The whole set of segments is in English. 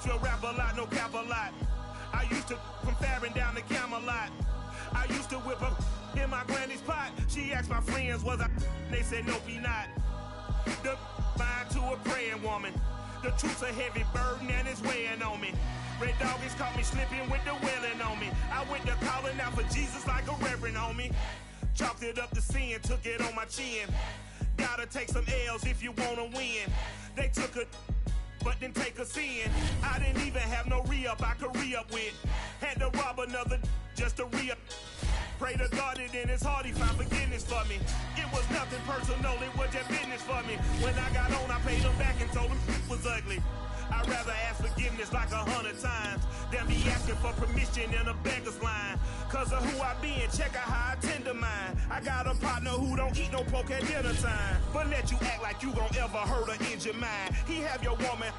to rap a lot, no cap a lot. I used to from Farron down to Camelot. I used to whip up in my granny's pot. She asked my friends, was I? They said, nope, he not. The mind to a praying woman. The truth's a heavy burden and it's weighing on me. Red doggies caught me slipping with the wailing on me. I went to calling out for Jesus like a reverend on me. Chalked it up to sin, took it on my chin. Gotta take some L's if you wanna win. They took a but didn't take a sin. I didn't even have no re-up I could re-up with. Had to rob another just to re-up. Pray to God that in his heart he found forgiveness for me. It was nothing personal, it was just business for me. When I got on, I paid him back and told him it was ugly. I'd rather ask forgiveness like 100 times than be asking for permission in a beggar's line. Cause of who I be and check out how I tend to mine. I got a partner who don't eat no pork at dinner time, but let you act like you gon' ever hurt or injure mine. He have your woman,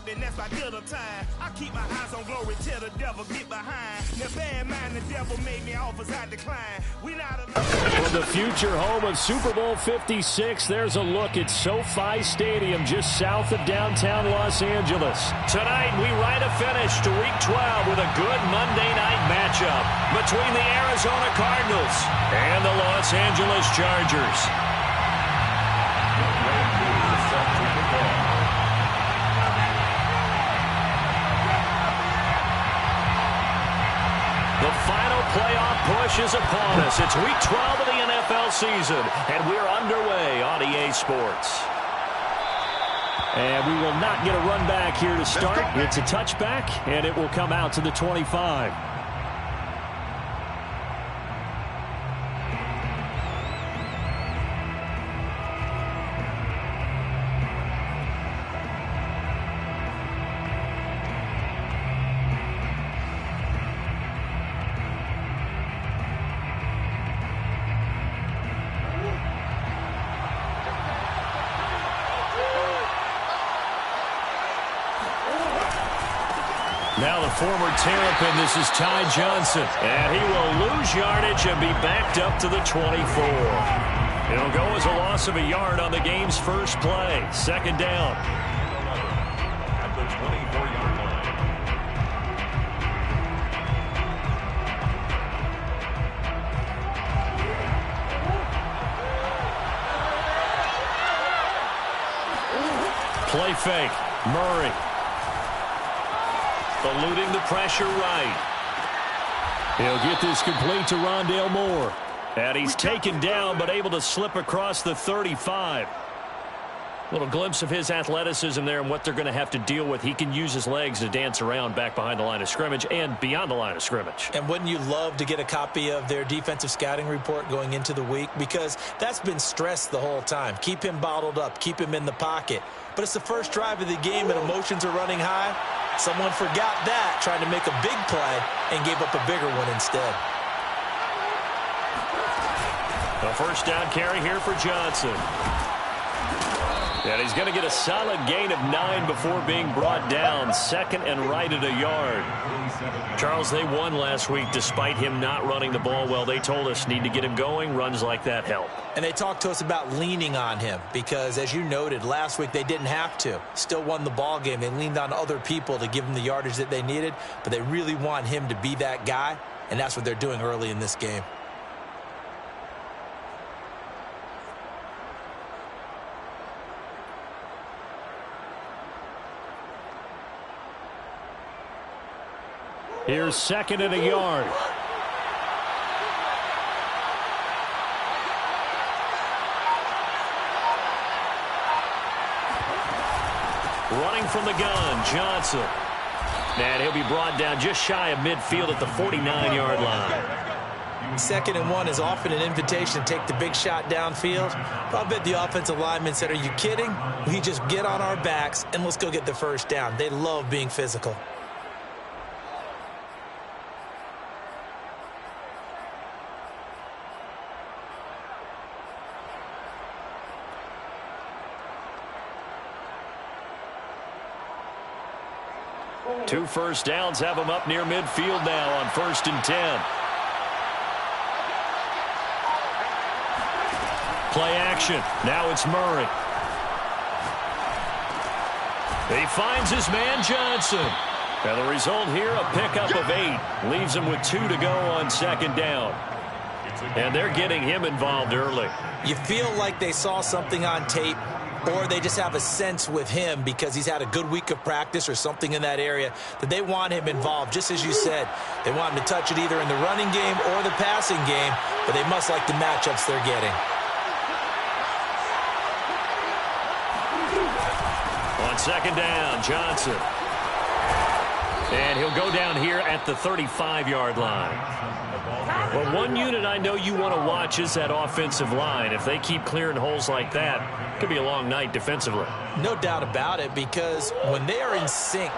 then that's my dinner time. I keep my eyes on glory till the devil get behind. Now bad mind, the devil made me offers I decline. We not alone. From the future home of Super Bowl 56, there's a look at SoFi Stadium just south of downtown Los Angeles. Tonight, we write a finish to Week 12 with a good Monday night matchup between the Arizona Cardinals and the Los Angeles Chargers. The final playoff push is upon us. It's Week 12 of the NFL season, and we're underway on EA Sports. And we will not get a run back here to start. It's a touchback, and it will come out to the 25. Now the former Terrapin, this is Ty Johnson. And he will lose yardage and be backed up to the 24. It'll go as a loss of a yard on the game's first play. Second down. At the 24-yard line. Play fake. Murray. Eluding the pressure right. He'll get this complete to Rondale Moore. And he's taken down but able to slip across the 35. Little glimpse of his athleticism there and what they're going to have to deal with. He can use his legs to dance around back behind the line of scrimmage and beyond the line of scrimmage. And wouldn't you love to get a copy of their defensive scouting report going into the week? Because that's been stressed the whole time. Keep him bottled up. Keep him in the pocket. But it's the first drive of the game and emotions are running high. Someone forgot that, trying to make a big play, and gave up a bigger one instead. A first down carry here for Johnson. And he's going to get a solid gain of 9 before being brought down. Second and right at a yard. Charles, they won last week despite him not running the ball well. They told us need to get him going. Runs like that help. And they talked to us about leaning on him because, as you noted, last week they didn't have to. Still won the ball game. They leaned on other people to give them the yardage that they needed, but they really want him to be that guy, and that's what they're doing early in this game. Here's second and a yard. Running from the gun, Johnson. And he'll be brought down just shy of midfield at the 49-yard line. Second and 1 is often an invitation to take the big shot downfield. I bet the offensive lineman said, are you kidding? We just get on our backs and let's go get the first down. They love being physical. Two first downs have him up near midfield now on 1st and 10. Play action. Now it's Murray. He finds his man Johnson. And the result here, a pickup of 8. Leaves him with 2 to go on second down. And they're getting him involved early. You feel like they saw something on tape, or they just have a sense with him because he's had a good week of practice or something in that area that they want him involved. Just as you said, they want him to touch it either in the running game or the passing game, but they must like the matchups they're getting. On second down, Johnson. And he'll go down here at the 35-yard line. Well, one unit I know you want to watch is that offensive line. If they keep clearing holes like that, it could be a long night defensively. No doubt about it, because when they are in sync,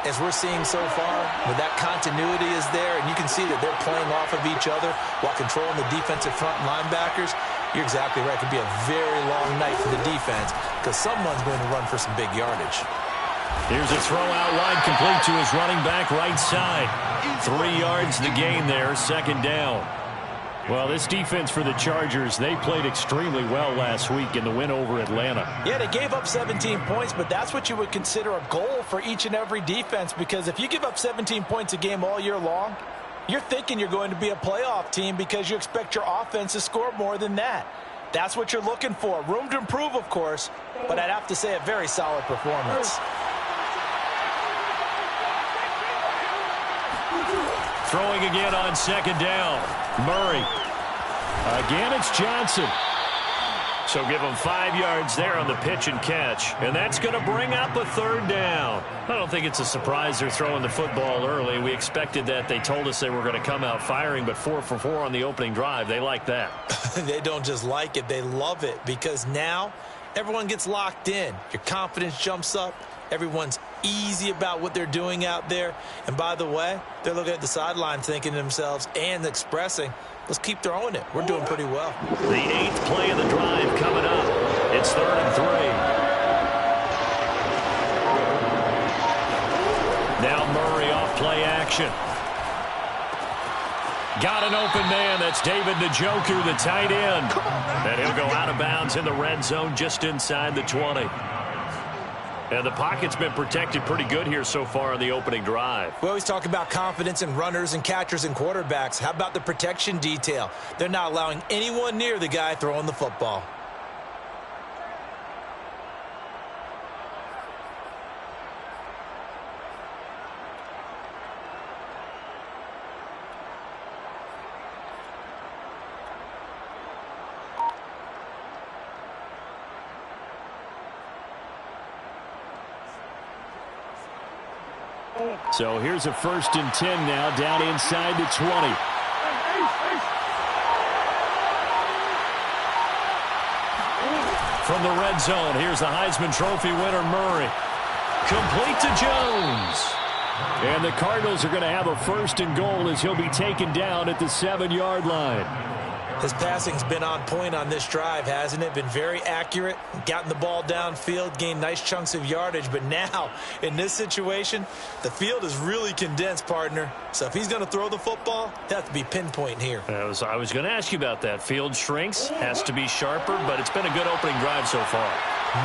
as we're seeing so far, when that continuity is there, and you can see that they're playing off of each other while controlling the defensive front linebackers, you're exactly right. It could be a very long night for the defense because someone's going to run for some big yardage. Here's a throw out wide, complete to his running back right side. 3 yards the gain there, second down. Well, this defense for the Chargers, they played extremely well last week in the win over Atlanta. Yeah, they gave up 17 points, but that's what you would consider a goal for each and every defense, because if you give up 17 points a game all year long, you're thinking you're going to be a playoff team because you expect your offense to score more than that. That's what you're looking for. Room to improve, of course, but I'd have to say a very solid performance. Throwing again on second down. Murray. Again, it's Johnson. So give him 5 yards there on the pitch and catch. And that's going to bring up a third down. I don't think it's a surprise they're throwing the football early. We expected that. They told us they were going to come out firing, but 4 for 4 on the opening drive. They like that. They don't just like it. They love it, because now everyone gets locked in. Your confidence jumps up. Everyone's easy about what they're doing out there. And by the way, they're looking at the sideline thinking to themselves and expressing, let's keep throwing it. We're doing pretty well. The 8th play of the drive coming up. It's 3rd and 3. Now Murray off play action. Got an open man. That's David Njoku, the tight end. And he'll go out of bounds in the red zone just inside the 20. And the pocket's been protected pretty good here so far on the opening drive. We always talk about confidence in runners and catchers and quarterbacks. How about the protection detail? They're not allowing anyone near the guy throwing the football. So here's a 1st and 10 now, down inside the 20. From the red zone, here's the Heisman Trophy winner, Murray. Complete to Jones. And the Cardinals are going to have a 1st and goal as he'll be taken down at the 7-yard line. His passing's been on point on this drive, hasn't it? Been very accurate, gotten the ball downfield, gained nice chunks of yardage. But now, in this situation, the field is really condensed, partner. So if he's going to throw the football, that has to be pinpoint here. I was going to ask you about that. Field shrinks, has to be sharper, but it's been a good opening drive so far.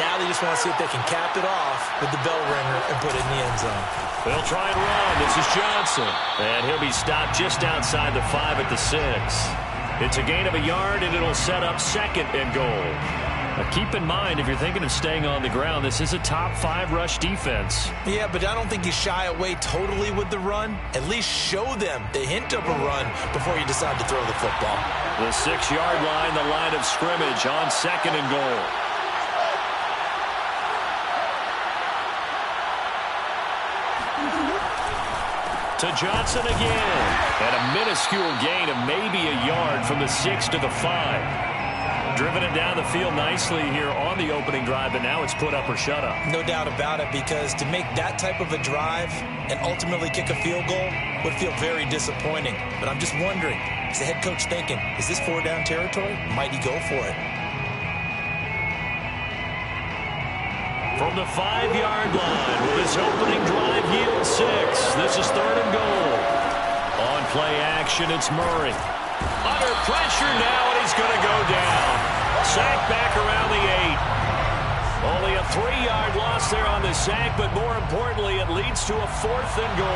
Now they just want to see if they can cap it off with the bell ringer and put it in the end zone. They'll try and run. This is Johnson. And he'll be stopped just outside the 5 at the 6. It's a gain of a yard, and it'll set up 2nd and goal. Now keep in mind, if you're thinking of staying on the ground, this is a top 5 rush defense. Yeah, but I don't think you shy away totally with the run. At least show them the hint of a run before you decide to throw the football. The 6-yard line, the line of scrimmage on 2nd and goal. To Johnson again. And a minuscule gain of maybe a yard from the 6 to the 5. Driven it down the field nicely here on the opening drive, and now it's put up or shut up. No doubt about it, because to make that type of a drive and ultimately kick a field goal would feel very disappointing. But I'm just wondering, is the head coach thinking, is this 4-down territory? Might he go for it? From the 5-yard line, will this opening drive yield 6? This is 3rd and goal. On play action, it's Murray. Under pressure now, and he's going to go down. Sacked back around the 8. Only a 3-yard loss there on the sack, but more importantly, it leads to a 4th and goal.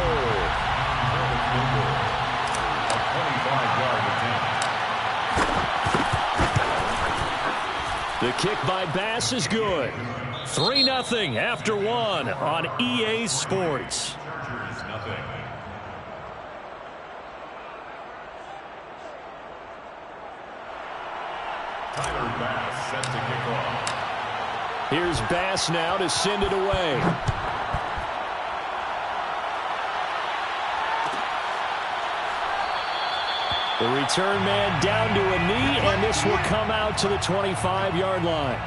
A 25-yard attempt. The kick by Bass is good. 3-0 after 1 on EA Sports. Tyler Bass set to kick off. Here's Bass now to send it away. The return man down to a knee, and this will come out to the 25-yard line.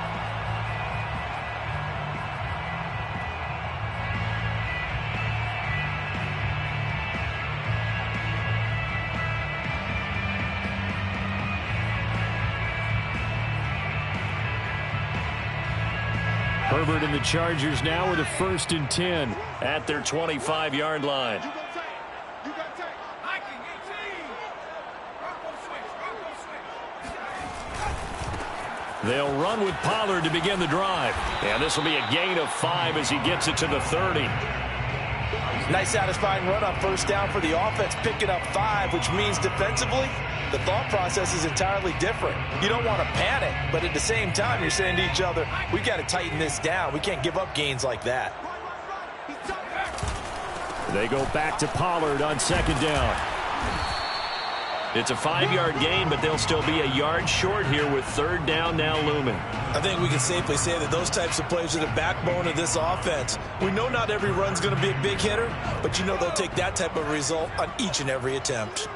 Herbert and the Chargers now with a 1st and 10 at their 25-yard line. They'll run with Pollard to begin the drive. And this will be a gain of 5 as he gets it to the 30. Nice satisfying run on 1st down for the offense, picking up 5, which means defensively, the thought process is entirely different. You don't want to panic, but at the same time, you're saying to each other, we've got to tighten this down. We can't give up gains like that. They go back to Pollard on 2nd down. It's a 5-yard gain, but they'll still be a yard short here with 3rd down now looming. I think we can safely say that those types of plays are the backbone of this offense. We know not every run's going to be a big hitter, but you know they'll take that type of result on each and every attempt.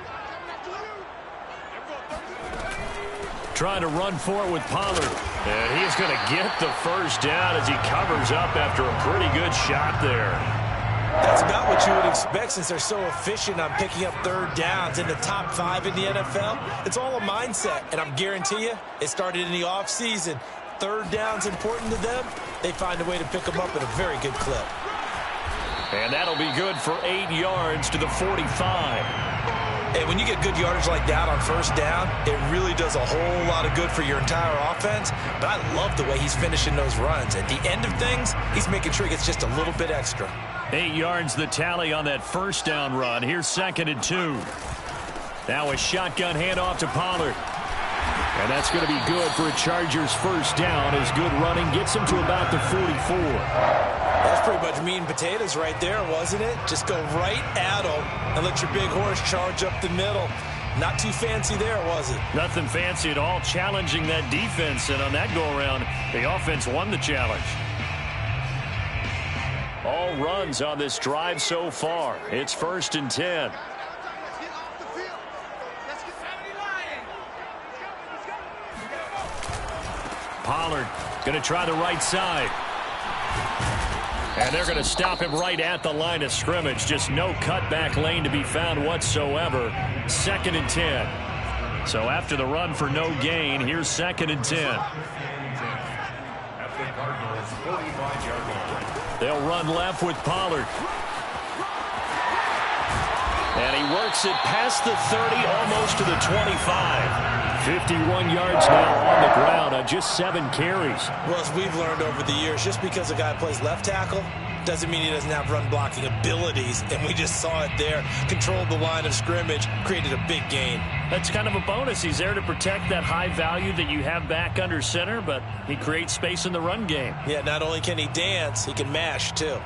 Trying to run for it with Pollard. And he's going to get the 1st down as he covers up after a pretty good shot there. That's about what you would expect since they're so efficient on picking up 3rd downs in the top 5 in the NFL. It's all a mindset, and I'm guarantee you it started in the offseason. 3rd down's important to them. They find a way to pick them up at a very good clip. And that'll be good for 8 yards to the 45. And when you get good yardage like that on 1st down, it really does a whole lot of good for your entire offense. But I love the way he's finishing those runs. At the end of things, he's making sure he gets just a little bit extra. 8 yards the tally on that 1st down run. Here's 2nd and 2. Now a shotgun handoff to Pollard. And that's going to be good for a Chargers 1st down as good running gets him to about the 44. That's pretty much meat and potatoes right there, wasn't it? Just go right at him and let your big horse charge up the middle. Not too fancy there, was it? Nothing fancy at all, challenging that defense. And on that go-around, the offense won the challenge. All runs on this drive so far. It's 1st and 10. Pollard going to try the right side. And they're going to stop him right at the line of scrimmage. Just no cutback lane to be found whatsoever. 2nd and 10. So after the run for no gain, here's 2nd and 10. They'll run left with Pollard. And he works it past the 30, almost to the 25. 51 yards now on the ground on just 7 carries. Well, as we've learned over the years, just because a guy plays left tackle doesn't mean he doesn't have run blocking abilities. And we just saw it there. Controlled the line of scrimmage, created a big gain. That's kind of a bonus. He's there to protect that high value that you have back under center, but he creates space in the run game. Yeah, not only can he dance, he can mash too.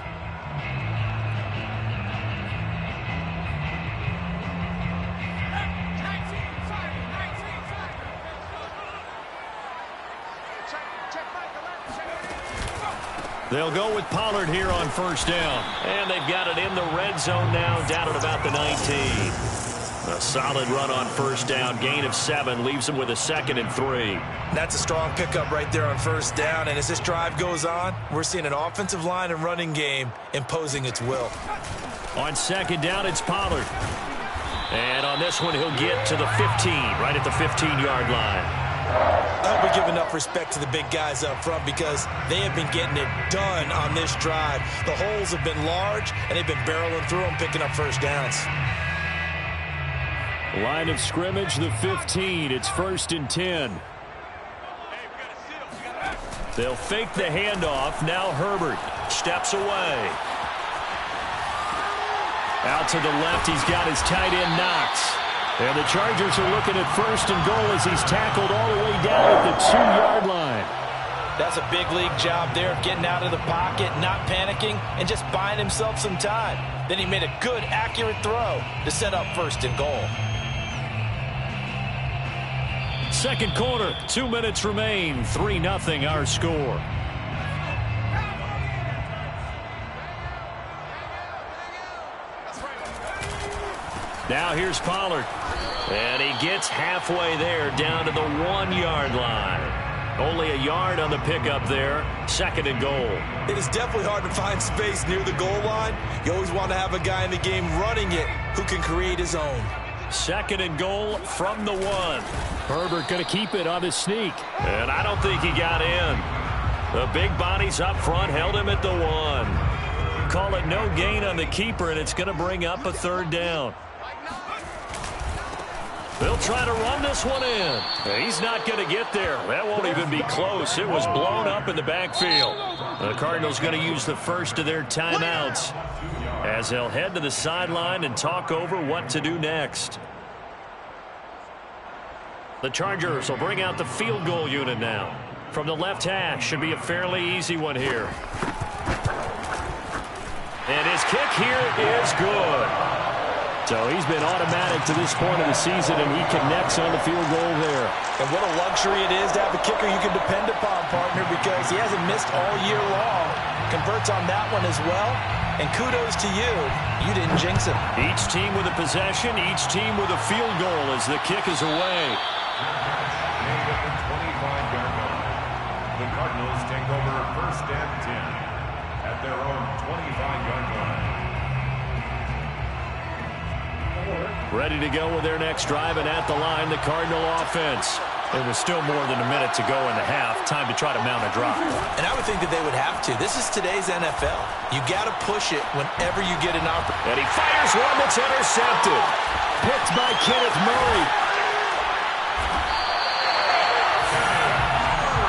They'll go with Pollard here on 1st down. And they've got it in the red zone now, down at about the 19. A solid run on 1st down. Gain of 7 leaves them with a 2nd and 3. That's a strong pickup right there on 1st down. And as this drive goes on, we're seeing an offensive line and running game imposing its will. On 2nd down, it's Pollard. And on this one, he'll get to the 15, right at the 15-yard line. I hope we give enough respect to the big guys up front because they have been getting it done on this drive. The holes have been large, and they've been barreling through them, picking up 1st downs. Line of scrimmage, the 15. It's 1st and 10. They'll fake the handoff. Now Herbert steps away. Out to the left, he's got his tight end Knox. And the Chargers are looking at 1st and goal as he's tackled all the way down at the 2-yard line. That's a big league job there of getting out of the pocket, not panicking, and just buying himself some time. Then he made a good, accurate throw to set up 1st and goal. Second quarter, 2 minutes remain. 3-0 our score. Now here's Pollard. And he gets halfway there down to the 1-yard line. Only a yard on the pickup there. 2nd and goal. It is definitely hard to find space near the goal line. You always want to have a guy in the game running it who can create his own. 2nd and goal from the 1. Herbert going to keep it on his sneak. And I don't think he got in. The big bodies up front held him at the 1. Call it no gain on the keeper, and it's going to bring up a 3rd down. They'll try to run this one in. He's not going to get there. That won't even be close. It was blown up in the backfield. The Cardinals going to use the first of their timeouts as they'll head to the sideline and talk over what to do next. The Chargers will bring out the field goal unit now. From the left hash, should be a fairly easy one here. And his kick here is good. So he's been automatic to this point of the season, and he connects on the field goal there. And what a luxury it is to have a kicker you can depend upon, partner, because he hasn't missed all year long. Converts on that one as well. And kudos to you. You didn't jinx him. Each team with a possession, each team with a field goal as the kick is away. The Cardinals take over 1st and 10 at their own 25-yard line. Ready to go with their next drive, and at the line, the Cardinal offense. There was still more than a minute to go in the half. Time to try to mount a drive. And I would think that they would have to. This is today's NFL. You got to push it whenever you get an opportunity. And he fires one that's intercepted. Picked by Kenneth Murray.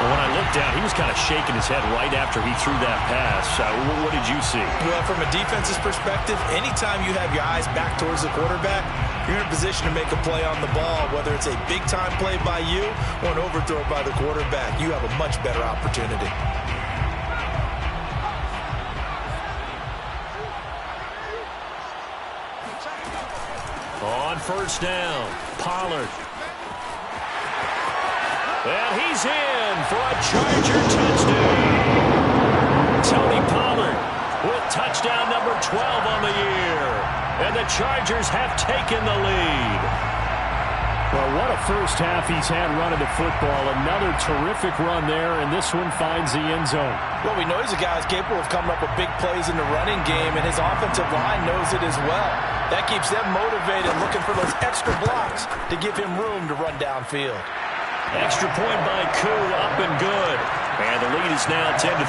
When I looked down, he was kind of shaking his head right after he threw that pass. What did you see? Well, from a defense's perspective, anytime you have your eyes back towards the quarterback, you're in a position to make a play on the ball, whether it's a big-time play by you or an overthrow by the quarterback. You have a much better opportunity. On 1st down, Pollard. And he's in for a Charger touchdown. Tony Pollard with touchdown number 12 on the year. And the Chargers have taken the lead. Well, what a first half he's had running the football. Another terrific run there, and this one finds the end zone. Well, we know he's a guy who's capable of coming up with big plays in the running game, and his offensive line knows it as well. That keeps them motivated, looking for those extra blocks to give him room to run downfield. Extra point by Koo, up and good. And the lead is now 10-3.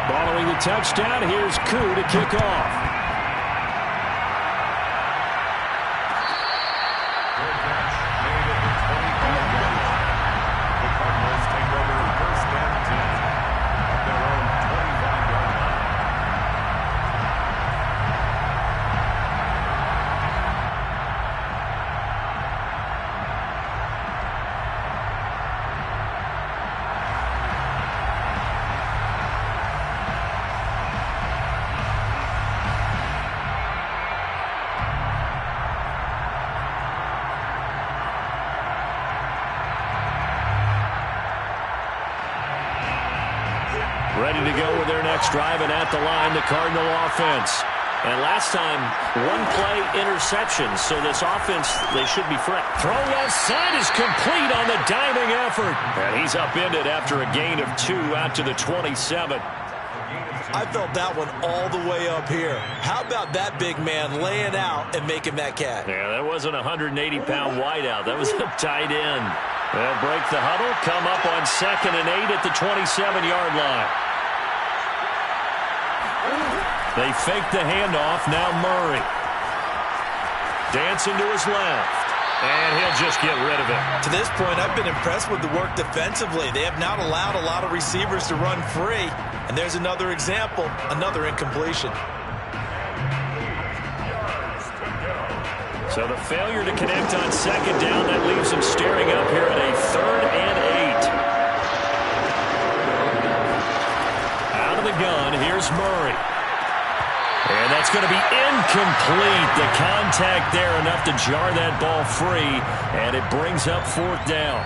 Following the touchdown, here's Koo to kick off. Ready to go with their next drive, and at the line, the Cardinal offense. And last time, one play interception, so this offense, they should be fresh. Throw left side is complete on the diving effort. And he's upended after a gain of 2 out to the 27. I felt that one all the way up here. How about that big man laying out and making that catch? Yeah, that wasn't a 180-pound wideout. That was a tight end. They'll break the huddle, come up on 2nd and 8 at the 27-yard line. They fake the handoff. Now Murray. Dancing to his left. And he'll just get rid of it. To this point, I've been impressed with the work defensively. They have not allowed a lot of receivers to run free. And there's another example, another incompletion. So the failure to connect on second down, that leaves him staring up here at a 3rd and 8. Out of the gun, here's Murray. And that's going to be incomplete. The contact there enough to jar that ball free, and it brings up 4th down.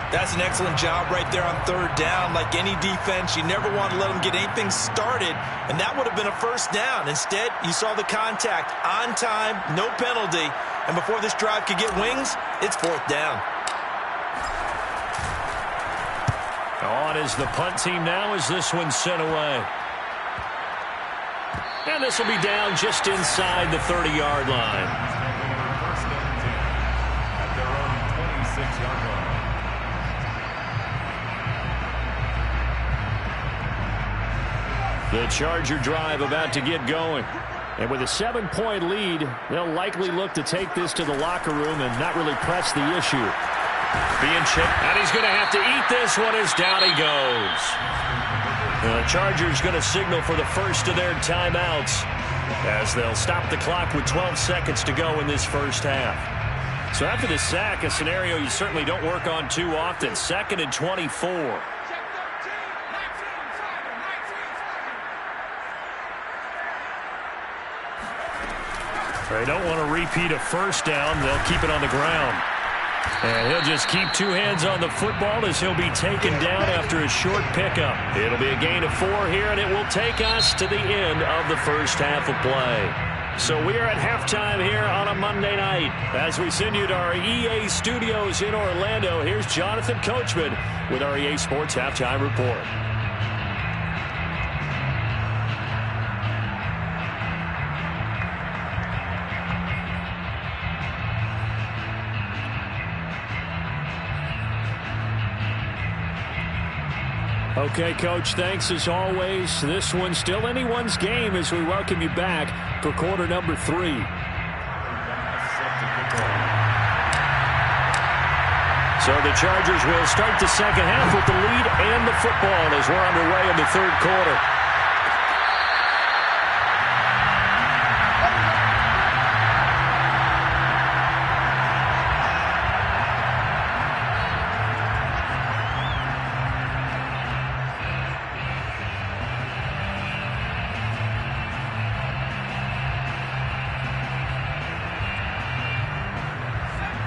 That's an excellent job right there on 3rd down. Like any defense, you never want to let them get anything started, and that would have been a 1st down. Instead, you saw the contact on time, no penalty, and before this drive could get wings, it's 4th down. On is the punt team now as this one's sent away. And this will be down just inside the 30-yard line. First and 10 at their own 26-yard line. The Charger drive about to get going. And with a 7-point lead, they'll likely look to take this to the locker room and not really press the issue. Being chipped, and he's going to have to eat this one as down he goes. The Chargers going to signal for the first of their timeouts as they'll stop the clock with 12 seconds to go in this first half. So after the sack, a scenario you certainly don't work on too often. 2nd and 24. They don't want to repeat a 1st down. They'll keep it on the ground. And he'll just keep 2 hands on the football as he'll be taken down after a short pickup. It'll be a gain of 4 here, and it will take us to the end of the first half of play. So we are at halftime here on a Monday night. As we send you to our EA studios in Orlando, here's Jonathan Coachman with our EA Sports Halftime Report. Okay, Coach, thanks as always. This one's still anyone's game as we welcome you back for quarter number 3. So the Chargers will start the second half with the lead and the football as we're underway in the 3rd quarter.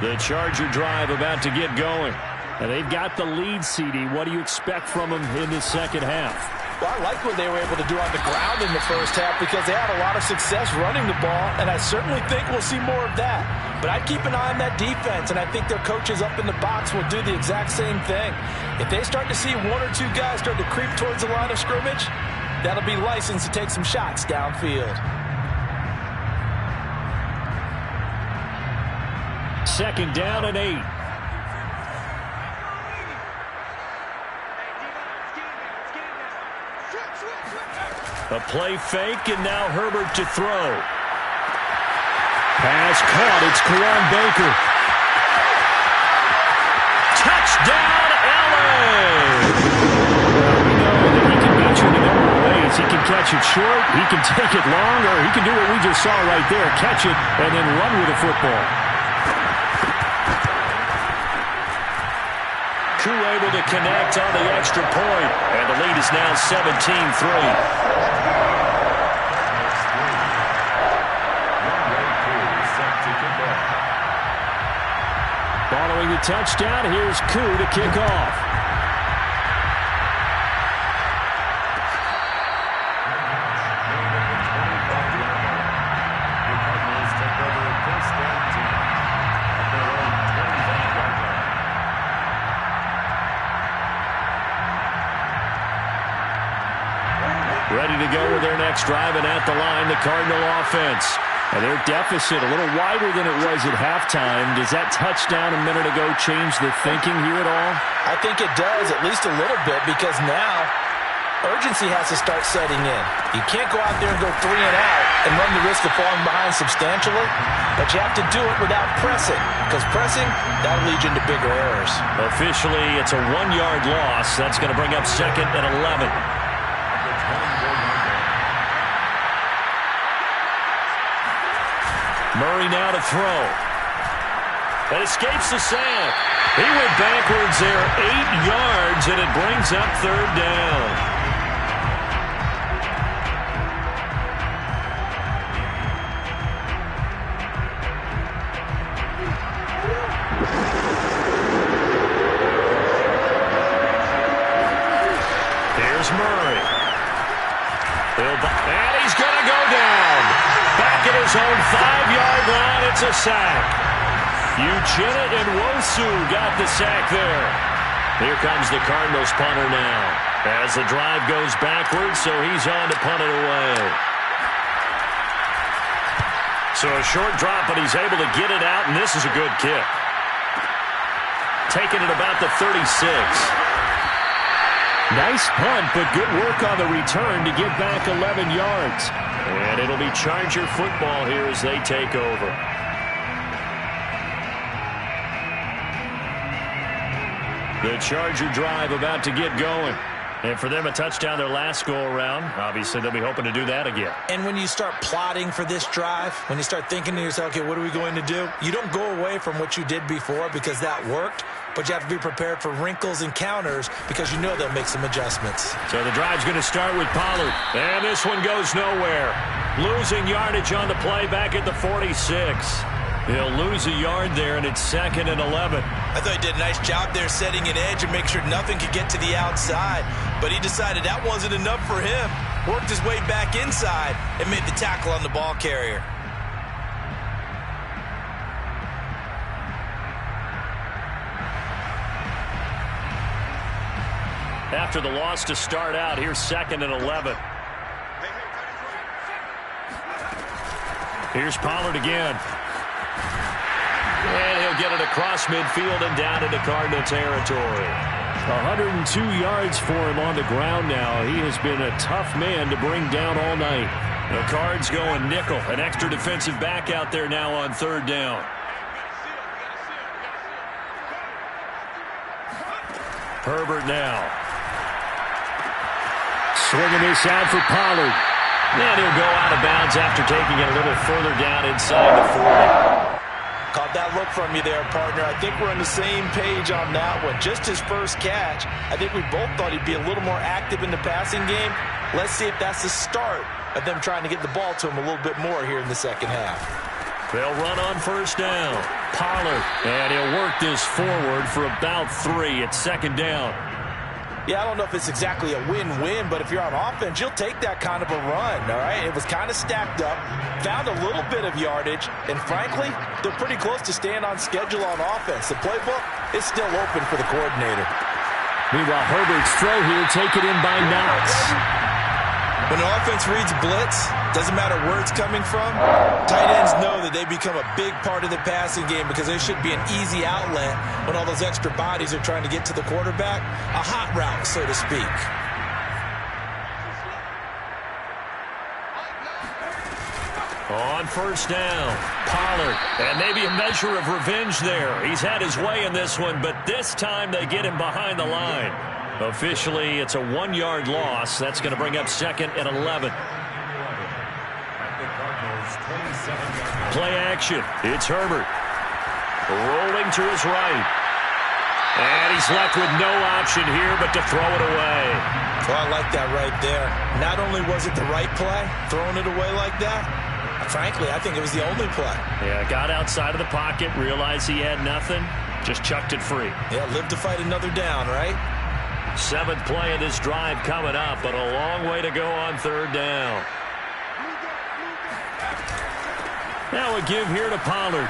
The Charger drive about to get going. And they've got the lead, CD. What do you expect from them in the second half? Well, I like what they were able to do on the ground in the first half because they had a lot of success running the ball, and I certainly think we'll see more of that. But I'd keep an eye on that defense, and I think their coaches up in the box will do the exact same thing. If they start to see 1 or 2 guys start to creep towards the line of scrimmage, that'll be licensed to take some shots downfield. 2nd down and 8. A play fake, and now Herbert to throw. Pass caught. It's Karan Baker. Touchdown, LA! We know that he can beat you in a number of ways. He can catch it short, he can take it long, or he can do what we just saw right there, catch it and then run with the football. Koo able to connect on the extra point, and the lead is now 17-3. Following the touchdown, here's Koo to kick off. Ready to go with their next drive, and at the line, the Cardinal offense. And their deficit a little wider than it was at halftime. Does that touchdown a minute ago change the thinking here at all? I think it does, at least a little bit, because now urgency has to start setting in. You can't go out there and go 3 and out and run the risk of falling behind substantially, but you have to do it without pressing, because pressing, that'll lead you into bigger errors. Officially, it's a 1-yard loss. That's going to bring up 2nd and 11. Murray now to throw. And escapes the sack. He went backwards there 8 yards, and it brings up 3rd down. Here's Murray. And he's going to go down. Back at his own 5-yard line, it's a sack. Uchenna and Wosu got the sack there. Here comes the Cardinals punter now. As the drive goes backwards, so he's on to punt it away. So a short drop, but he's able to get it out, and this is a good kick. Taking it about the 36. Nice punt, but good work on the return to get back 11 yards. And it'll be Charger football here as they take over. The Charger drive about to get going. And for them, a touchdown their last go-around. Obviously, they'll be hoping to do that again. And when you start plotting for this drive, when you start thinking to yourself, okay, what are we going to do? You don't go away from what you did before because that worked, but you have to be prepared for wrinkles and counters because you know they'll make some adjustments. So the drive's going to start with Pollard. And this one goes nowhere. Losing yardage on the play back at the 46. He'll lose a yard there, and it's 2nd and 11. I thought he did a nice job there setting an edge and make sure nothing could get to the outside. But he decided that wasn't enough for him. Worked his way back inside and made the tackle on the ball carrier. After the loss to start out, here's 2nd and 11. Here's Pollard again. And he'll get it across midfield and down into Cardinal territory. 102 yards for him on the ground now. He has been a tough man to bring down all night. The Cards going nickel. An extra defensive back out there now on 3rd down. Herbert now. Swinging this out for Pollard. And he'll go out of bounds after taking it a little further down inside the 40. Caught that look from you there, partner. I think we're on the same page on that one. Just his first catch. I think we both thought he'd be a little more active in the passing game. Let's see if that's the start of them trying to get the ball to him a little bit more here in the second half. They'll run on 1st down. Pollard. And he'll work this forward for about 3 at 2nd down. Yeah, I don't know if it's exactly a win-win, but if you're on offense, you'll take that kind of a run, all right? It was kind of stacked up, found a little bit of yardage, and frankly, they're pretty close to staying on schedule on offense. The playbook is still open for the coordinator. Meanwhile, Herbert's throw here taken in by Knox. When the offense reads blitz, doesn't matter where it's coming from, tight ends know that they become a big part of the passing game because they should be an easy outlet when all those extra bodies are trying to get to the quarterback. A hot route, so to speak. On 1st down, Pollard. And maybe a measure of revenge there. He's had his way in this one, but this time they get him behind the line. Officially, it's a 1-yard loss. That's going to bring up 2nd and 11. Play action. It's Herbert. Rolling to his right. And he's left with no option here but to throw it away. Well, I like that right there. Not only was it the right play, throwing it away like that, frankly, I think it was the only play. Yeah, got outside of the pocket, realized he had nothing, just chucked it free. Yeah, live to fight another down, right? 7th play of this drive coming up, but a long way to go on 3rd down. Now a give here to Pollard.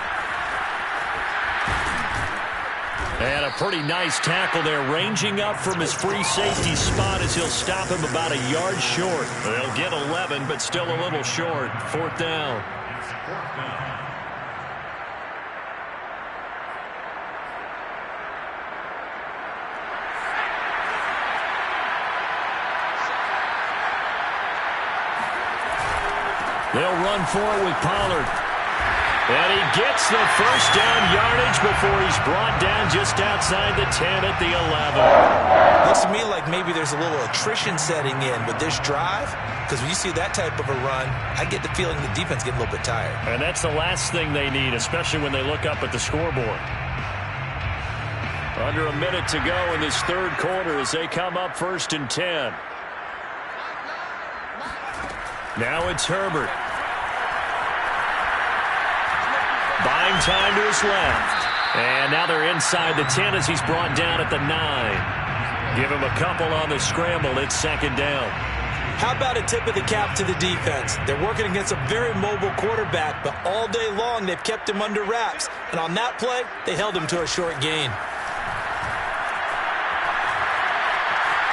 And a pretty nice tackle there, ranging up from his free safety spot as he'll stop him about a yard short. They'll get 11, but still a little short. 4th down. They'll run for it with Pollard. And he gets the first down yardage before he's brought down just outside the 10 at the 11. Looks to me like maybe there's a little attrition setting in with this drive, because when you see that type of a run, I get the feeling the defense getting a little bit tired. And that's the last thing they need, especially when they look up at the scoreboard. Under a minute to go in this third quarter as they come up 1st and 10. Now it's Herbert. Buying time to his left. And now they're inside the 10 as he's brought down at the 9. Give him a couple on the scramble. It's 2nd down. How about a tip of the cap to the defense? They're working against a very mobile quarterback, but all day long they've kept him under wraps. And on that play, they held him to a short gain.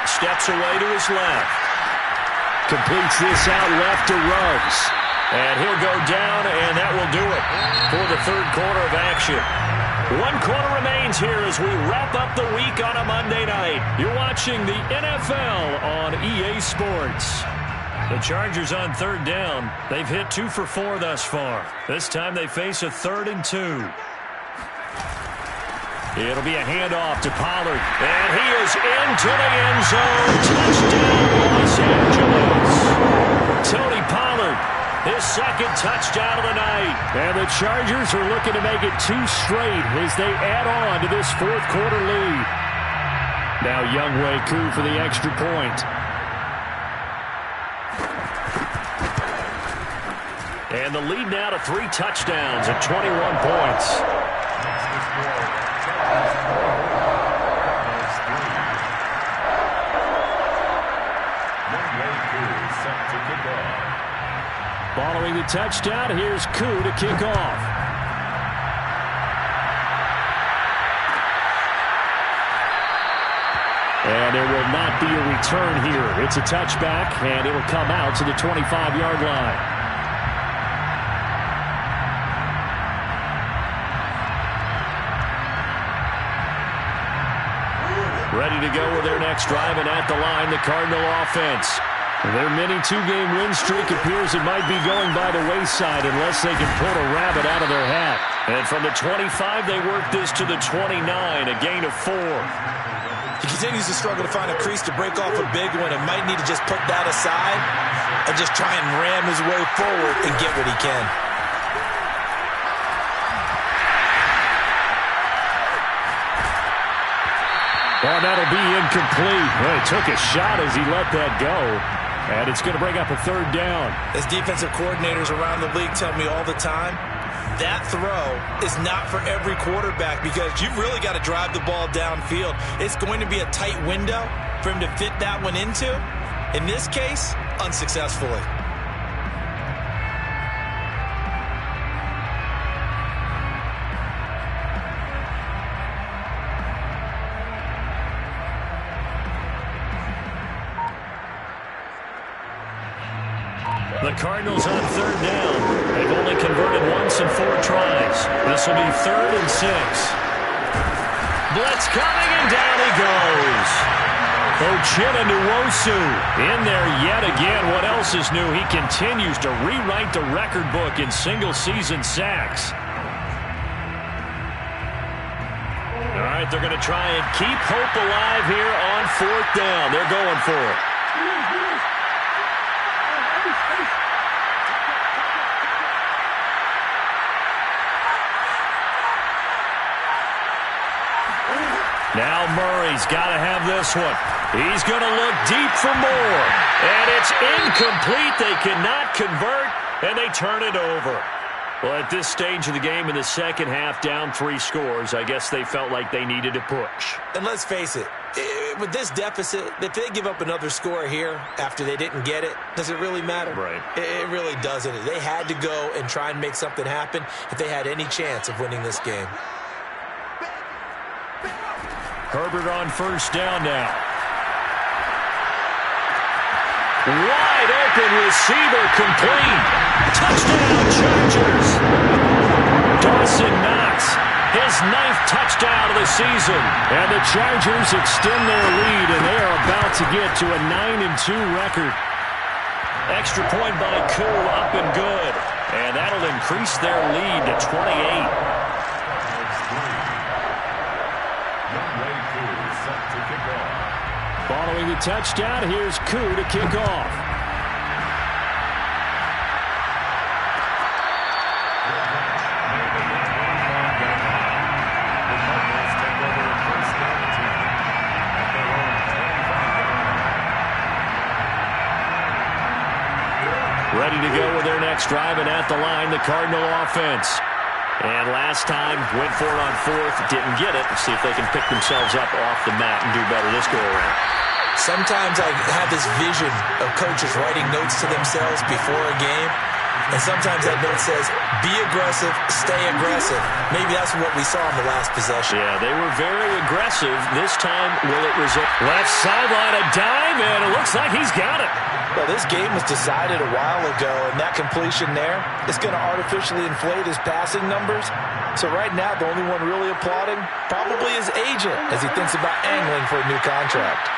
Steps away to his left. Completes this out left to Ruggs. And he'll go down, and that will do it for the third quarter of action. 1 quarter remains here as we wrap up the week on a Monday night. You're watching the NFL on EA Sports. The Chargers on 3rd down. They've hit 2 for 4 thus far. This time they face a 3rd and 2. It'll be a handoff to Pollard. And he is into the end zone. Touchdown, Los Angeles. Tony Pollard, his 2nd touchdown of the night. And the Chargers are looking to make it 2 straight as they add on to this 4th quarter lead. Now Younghoe Koo for the extra point. And the lead now to 3 touchdowns at 21 points. Following the touchdown, here's Koo to kick off. And there will not be a return here. It's a touchback, and it'll come out to the 25-yard line. Ready to go with their next drive, and at the line, the Cardinal offense. Their mini 2-game win streak appears it might be going by the wayside unless they can pull a rabbit out of their hat. And from the 25, they work this to the 29, a gain of 4. He continues to struggle to find a crease to break off a big one and might need to just put that aside and just try and ram his way forward and get what he can. Well, that'll be incomplete. Well, he took a shot as he let that go. And it's going to bring up a 3rd down. As defensive coordinators around the league tell me all the time, that throw is not for every quarterback because you've really got to drive the ball downfield. It's going to be a tight window for him to fit that one into. In this case, unsuccessfully. The Cardinals on 3rd down. They've only converted once in 4 tries. This will be 3rd and 6. Blitz coming, and down he goes. Uchenna Nwosu in there yet again. What else is new? He continues to rewrite the record book in single-season sacks. All right, they're going to try and keep hope alive here on 4th down. They're going for it. Now Murray's got to have this one. He's going to look deep for more. And it's incomplete. They cannot convert, and they turn it over. Well, at this stage of the game in the second half, down 3 scores, I guess they felt like they needed to push. And let's face it, with this deficit, if they give up another score here after they didn't get it, does it really matter? Right. It really doesn't. They had to go and try and make something happen if they had any chance of winning this game. Herbert on 1st down now. Wide open receiver complete. Touchdown Chargers. Dawson Knox, his 9th touchdown of the season. And the Chargers extend their lead, and they are about to get to a 9-2 record. Extra point by Koo, up and good. And that'll increase their lead to 28. Following the touchdown, here's Koo to kick off. Ready to go with their next drive, and at the line, the Cardinal offense. And last time, went for it on fourth, didn't get it. Let's see if they can pick themselves up off the mat and do better this go-around. Sometimes I have this vision of coaches writing notes to themselves before a game, and sometimes that note says, be aggressive, stay aggressive. Maybe that's what we saw in the last possession. Yeah, they were very aggressive. This time, will it result? Left sideline, a dive, and it looks like he's got it. Well, this game was decided a while ago, and that completion there is going to artificially inflate his passing numbers. So right now, the only one really applauding probably his agent as he thinks about angling for a new contract.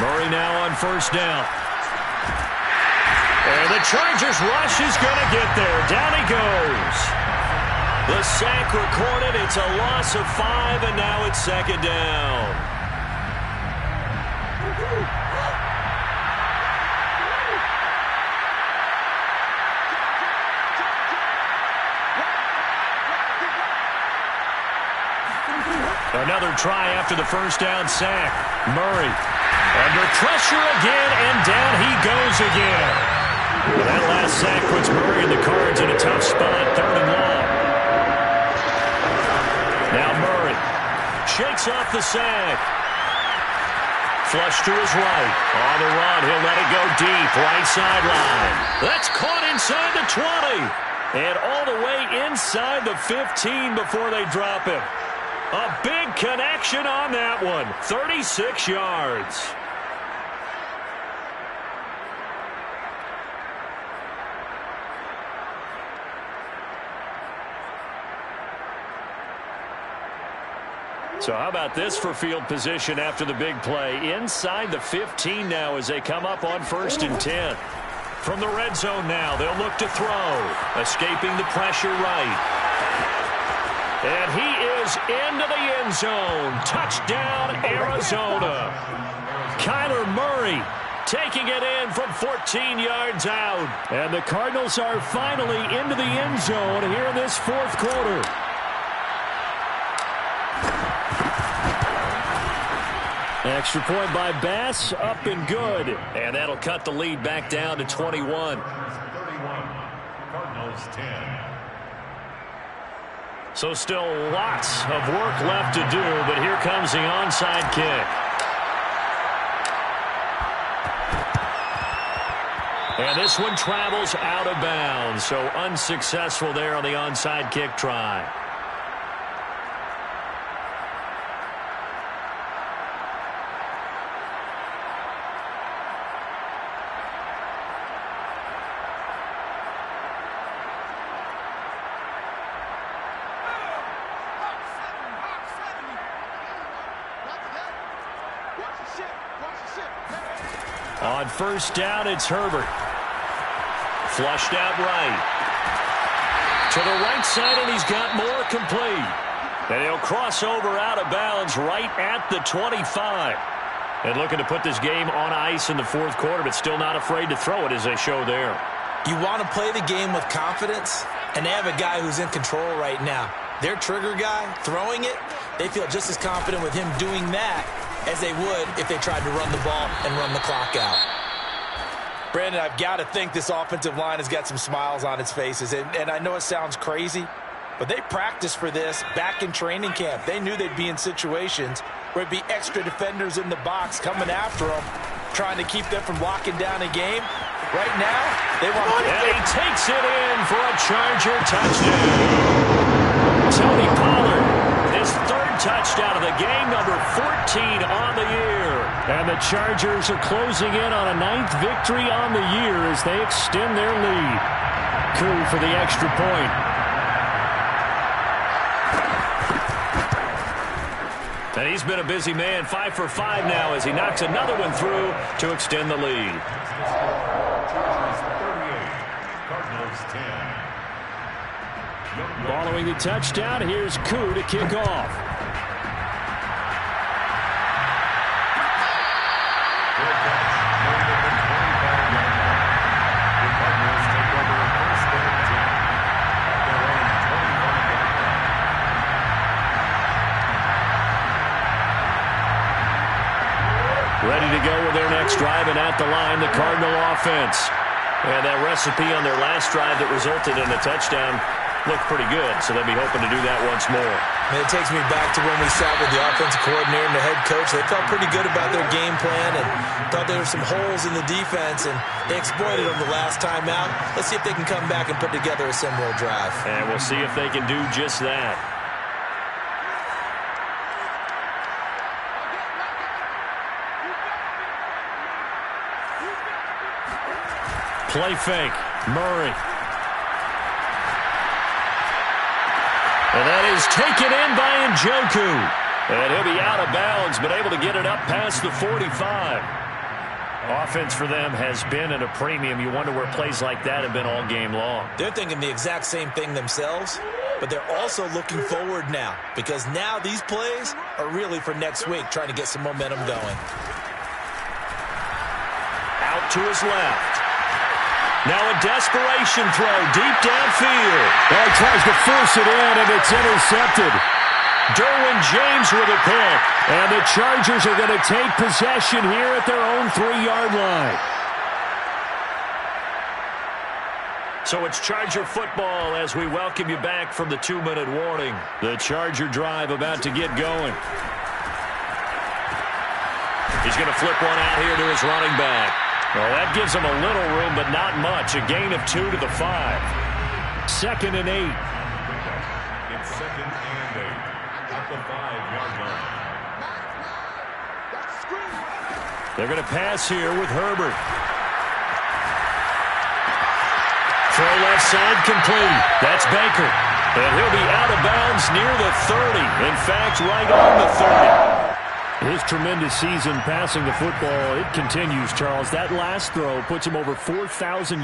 Murray now on first down. And the Chargers rush is going to get there. Down he goes. The sack recorded. It's a loss of 5, and now it's second down. Another try after the first down sack. Murray under pressure again, and down he goes again. Well, that last sack puts Murray and the Cards in a tough spot, 3rd and long. Now Murray shakes off the sack. Flush to his right. On the run, he'll let it go deep. Right sideline. That's caught inside the 20. And all the way inside the 15 before they drop him. A big connection on that one. 36 yards. So how about this for field position after the big play? Inside the 15 now as they come up on 1st and 10. From the red zone now, they'll look to throw. Escaping the pressure right. And he is into the end zone. Touchdown, Arizona. Kyler Murray taking it in from 14 yards out. And the Cardinals are finally into the end zone here in this 4th quarter. Extra point by Bass, up and good. And that'll cut the lead back down to 21. 31, Cardinals 10. So still lots of work left to do, but here comes the onside kick. And this one travels out of bounds, so unsuccessful there on the onside kick try. On first down, it's Herbert. Flushed out right. To the right side, and he's got more complete. And he'll cross over out of bounds right at the 25. And looking to put this game on ice in the 4th quarter, but still not afraid to throw it as they show there. You want to play the game with confidence, and they have a guy who's in control right now. Their trigger guy, throwing it, they feel just as confident with him doing that as they would if they tried to run the ball and run the clock out. Brandon, I've got to think this offensive line has got some smiles on its faces. And I know it sounds crazy, but they practiced for this back in training camp. They knew they'd be in situations where it'd be extra defenders in the box coming after them, trying to keep them from locking down a game. Right now, they want to... And he takes it in for a Charger touchdown. Tony Pollard, his 3rd touchdown of the game, number 14 on the year. And the Chargers are closing in on a 9th victory on the year as they extend their lead. Koo for the extra point. And he's been a busy man, 5 for 5 now as he knocks another one through to extend the lead. Following the touchdown, here's Koo to kick off. Ready to go with their next drive, and at the line, the Cardinal offense. And that recipe on their last drive that resulted in a touchdown looked pretty good, so they'll be hoping to do that once more. And it takes me back to when we sat with the offensive coordinator and the head coach. They felt pretty good about their game plan and thought there were some holes in the defense, and they exploited them the last time out. Let's see if they can come back and put together a similar drive. And we'll see if they can do just that. Play fake. Murray. And that is taken in by Njoku. And he'll be out of bounds, but able to get it up past the 45. Offense for them has been at a premium. You wonder where plays like that have been all game long. They're thinking the exact same thing themselves, but they're also looking forward now, because now these plays are really for next week, trying to get some momentum going. Out to his left. Now a desperation throw deep downfield. He tries to force it in, and it's intercepted. Derwin James with a pick. And the Chargers are going to take possession here at their own 3-yard line. So it's Charger football as we welcome you back from the 2-minute warning. The Charger drive about to get going. He's going to flip one out here to his running back. Well, that gives him a little room, but not much. A gain of 2 to the 5. 2nd and 8. It's 2nd and 8 at the 5-yard line. They're going to pass here with Herbert. Throw left side complete. That's Baker. And he'll be out of bounds near the 30. In fact, right on the 30. His tremendous season passing the football, it continues, Charles. That last throw puts him over 4,000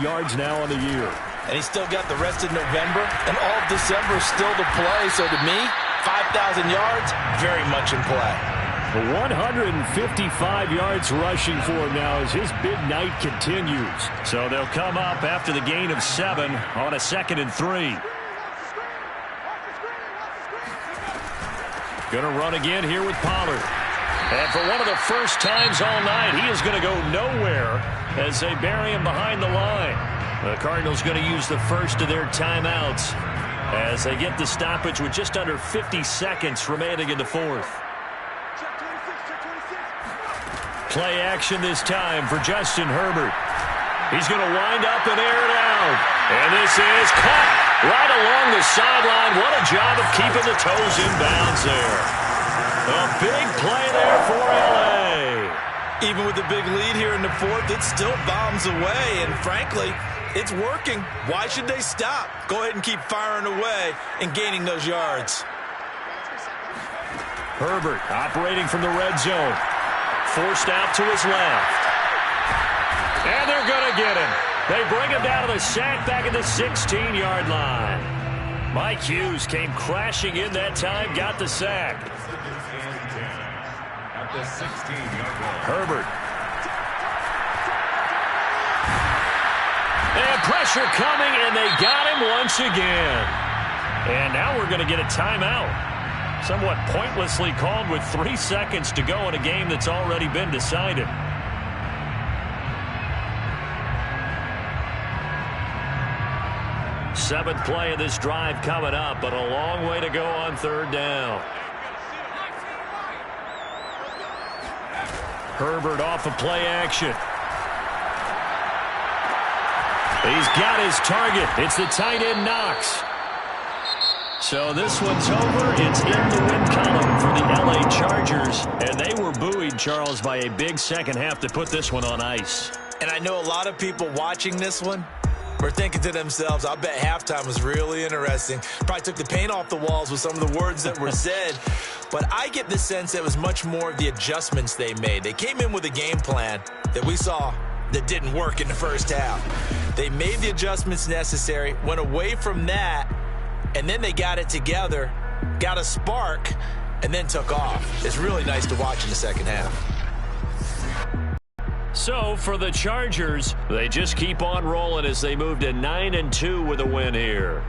yards now on the year. And he's still got the rest of November and all of December still to play. So to me, 5,000 yards, very much in play. 155 yards rushing for him now as his big night continues. So they'll come up after the gain of 7 on a 2nd and 3. Going to run again here with Pollard. And for one of the first times all night, he is going to go nowhere as they bury him behind the line. The Cardinals going to use the first of their timeouts as they get the stoppage with just under 50 seconds remaining in the 4th. Play action this time for Justin Herbert. He's going to wind up and air it out. And this is caught right along the sideline. What a job of keeping the toes in bounds there. A big play there for L.A. Even with the big lead here in the 4th, it still bombs away. And frankly, it's working. Why should they stop? Go ahead and keep firing away and gaining those yards. Herbert operating from the red zone. Forced out to his left. And they're going to get him. They bring him down to the sack back at the 16-yard line. Mike Hughes came crashing in that time, got the sack. At the 16-yard line. Herbert. And pressure coming, and they got him once again. And now we're going to get a timeout. Somewhat pointlessly called with 3 seconds to go in a game that's already been decided. Seventh play of this drive coming up, but a long way to go on 3rd down. Herbert off of play action. He's got his target. It's the tight end Knox. So this one's over. It's in the win column for the L.A. Chargers. And they were buoyed, Charles, by a big second half to put this one on ice. And I know a lot of people watching this one were thinking to themselves, I bet halftime was really interesting. Probably took the paint off the walls with some of the words that were said. But I get the sense that it was much more of the adjustments they made. They came in with a game plan that we saw that didn't work in the first half. They made the adjustments necessary, went away from that, and then they got it together, got a spark, and then took off. It's really nice to watch in the second half. So for the Chargers, they just keep on rolling as they move to 9-2 with a win here.